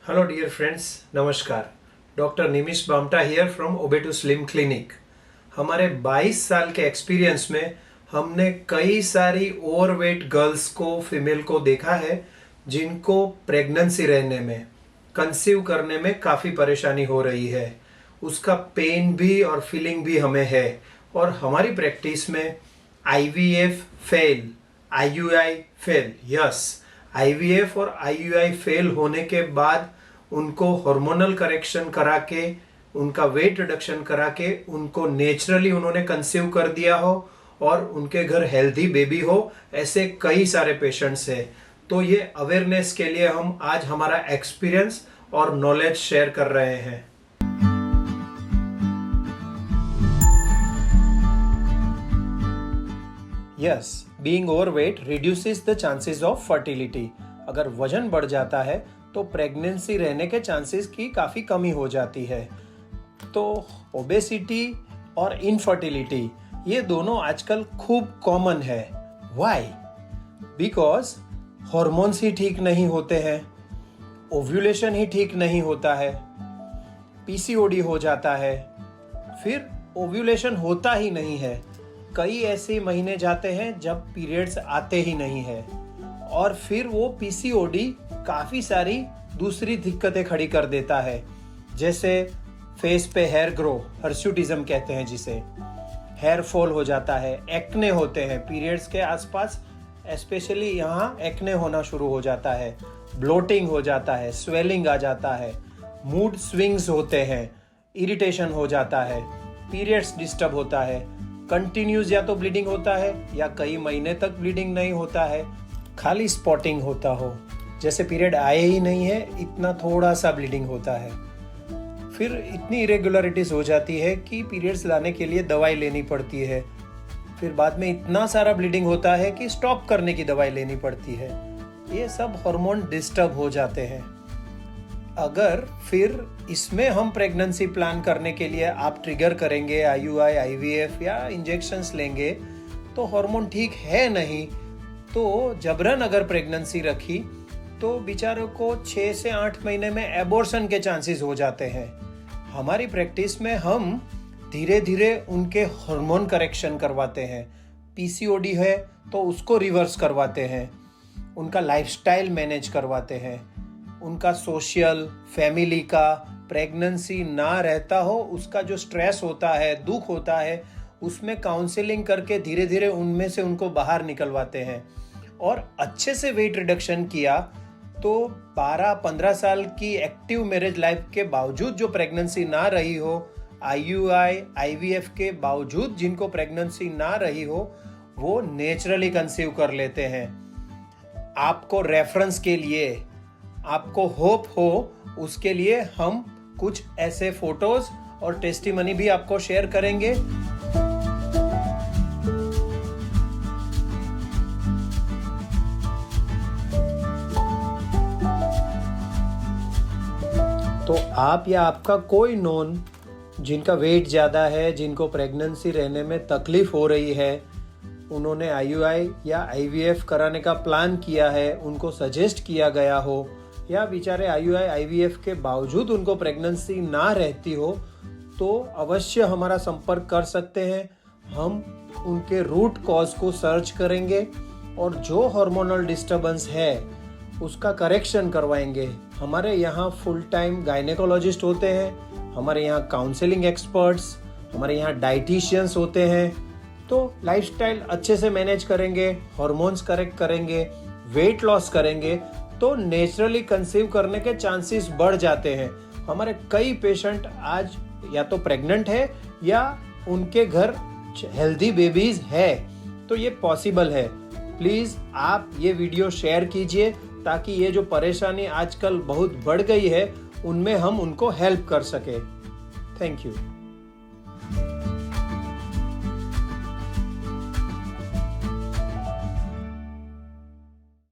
Hello dear friends, नमस्कार। Doctor Nimish Bamta here from Obe to Slim clinic. हमारे 22 साल के एक्सपीरियंस में हमने कई सारी ओवरवेट गर्ल्स को, फीमेल को देखा है जिनको प्रेगनेंसी रहने में, कंसीव करने में काफ़ी परेशानी हो रही है। उसका पेन भी और फीलिंग भी हमें है। और हमारी प्रैक्टिस में IVF fail, IUI fail, yes, IVF और आईयूआई फेल होने के बाद उनको हार्मोनल करेक्शन करा के, उनका वेट रिडक्शन करा के उनको नेचुरली उन्होंने कंसीव कर दिया हो और उनके घर हेल्दी बेबी हो, ऐसे कई सारे पेशेंट्स हैं। तो ये अवेयरनेस के लिए हम आज हमारा एक्सपीरियंस और नॉलेज शेयर कर रहे हैं। Yes, being overweight reduces the chances of fertility. अगर वजन बढ़ जाता है तो प्रेगनेंसी रहने के चांसेस की काफ़ी कमी हो जाती है। तो ओबेसिटी और इनफर्टिलिटी ये दोनों आजकल खूब कॉमन है। व्हाई? बिकॉज हॉर्मोन्स ही ठीक नहीं होते हैं, ओव्यूलेशन ही ठीक नहीं होता है, पीसीओडी हो जाता है, फिर ओव्यूलेशन होता ही नहीं है। कई ऐसे महीने जाते हैं जब पीरियड्स आते ही नहीं है और फिर वो पीसीओडी काफ़ी सारी दूसरी दिक्कतें खड़ी कर देता है, जैसे फेस पे हेयर ग्रो, हर्स्यूटिज्म कहते हैं जिसे, हेयर फॉल हो जाता है, एक्ने होते हैं पीरियड्स के आसपास, स्पेशली यहाँ एक्ने होना शुरू हो जाता है, ब्लोटिंग हो जाता है, स्वेलिंग आ जाता है, मूड स्विंग्स होते हैं, इरिटेशन हो जाता है, पीरियड्स डिस्टर्ब होता है, कंटिन्यूस या तो ब्लीडिंग होता है या कई महीने तक ब्लीडिंग नहीं होता है, खाली स्पॉटिंग होता हो, जैसे पीरियड आए ही नहीं है, इतना थोड़ा सा ब्लीडिंग होता है, फिर इतनी इरेगुलरिटीज हो जाती है कि पीरियड्स लाने के लिए दवाई लेनी पड़ती है, फिर बाद में इतना सारा ब्लीडिंग होता है कि स्टॉप करने की दवाई लेनी पड़ती है। ये सब हार्मोन डिस्टर्ब हो जाते हैं। अगर फिर इसमें हम प्रेगनेंसी प्लान करने के लिए आप ट्रिगर करेंगे आईयूआई, आईवीएफ या इंजेक्शंस लेंगे तो हार्मोन ठीक है नहीं, तो जबरन अगर प्रेगनेंसी रखी तो बेचारों को 6 से 8 महीने में एबॉर्शन के चांसेस हो जाते हैं। हमारी प्रैक्टिस में हम धीरे धीरे उनके हार्मोन करेक्शन करवाते हैं। पीसीओडी है तो उसको रिवर्स करवाते हैं, उनका लाइफस्टाइल मैनेज करवाते हैं, उनका सोशल, फैमिली का, प्रेगनेंसी ना रहता हो उसका जो स्ट्रेस होता है, दुख होता है, उसमें काउंसलिंग करके धीरे धीरे उनमें से उनको बाहर निकलवाते हैं। और अच्छे से वेट रिडक्शन किया तो 12-15 साल की एक्टिव मैरिज लाइफ के बावजूद जो प्रेगनेंसी ना रही हो, आईयूआई, आईवीएफ के बावजूद जिनको प्रेगनेंसी ना रही हो, वो नेचुरली कंसीव कर लेते हैं। आपको रेफरेंस के लिए, आपको होप हो, उसके लिए हम कुछ ऐसे फोटोज और टेस्टिमनी भी आपको शेयर करेंगे। तो आप या आपका कोई नोन जिनका वेट ज़्यादा है, जिनको प्रेगनेंसी रहने में तकलीफ हो रही है, उन्होंने आईयूआई या आईवीएफ कराने का प्लान किया है, उनको सजेस्ट किया गया हो, या बेचारे आईयूआई, आईवीएफ के बावजूद उनको प्रेगनेंसी ना रहती हो, तो अवश्य हमारा संपर्क कर सकते हैं। हम उनके रूट कॉज को सर्च करेंगे और जो हार्मोनल डिस्टर्बेंस है उसका करेक्शन करवाएंगे। हमारे यहाँ फुल टाइम गायनेकोलॉजिस्ट होते हैं, हमारे यहाँ काउंसलिंग एक्सपर्ट्स, हमारे यहाँ डाइटिशियंस होते हैं। तो लाइफस्टाइल अच्छे से मैनेज करेंगे, हार्मोन्स करेक्ट करेंगे, वेट लॉस करेंगे तो नेचुरली कंसीव करने के चांसेस बढ़ जाते हैं। हमारे कई पेशेंट आज या तो प्रेग्नेंट है या उनके घर हेल्दी बेबीज है, तो ये पॉसिबल है। प्लीज़ आप ये वीडियो शेयर कीजिए ताकि ये जो परेशानी आजकल बहुत बढ़ गई है उनमें हम उनको हेल्प कर सके। Thank you.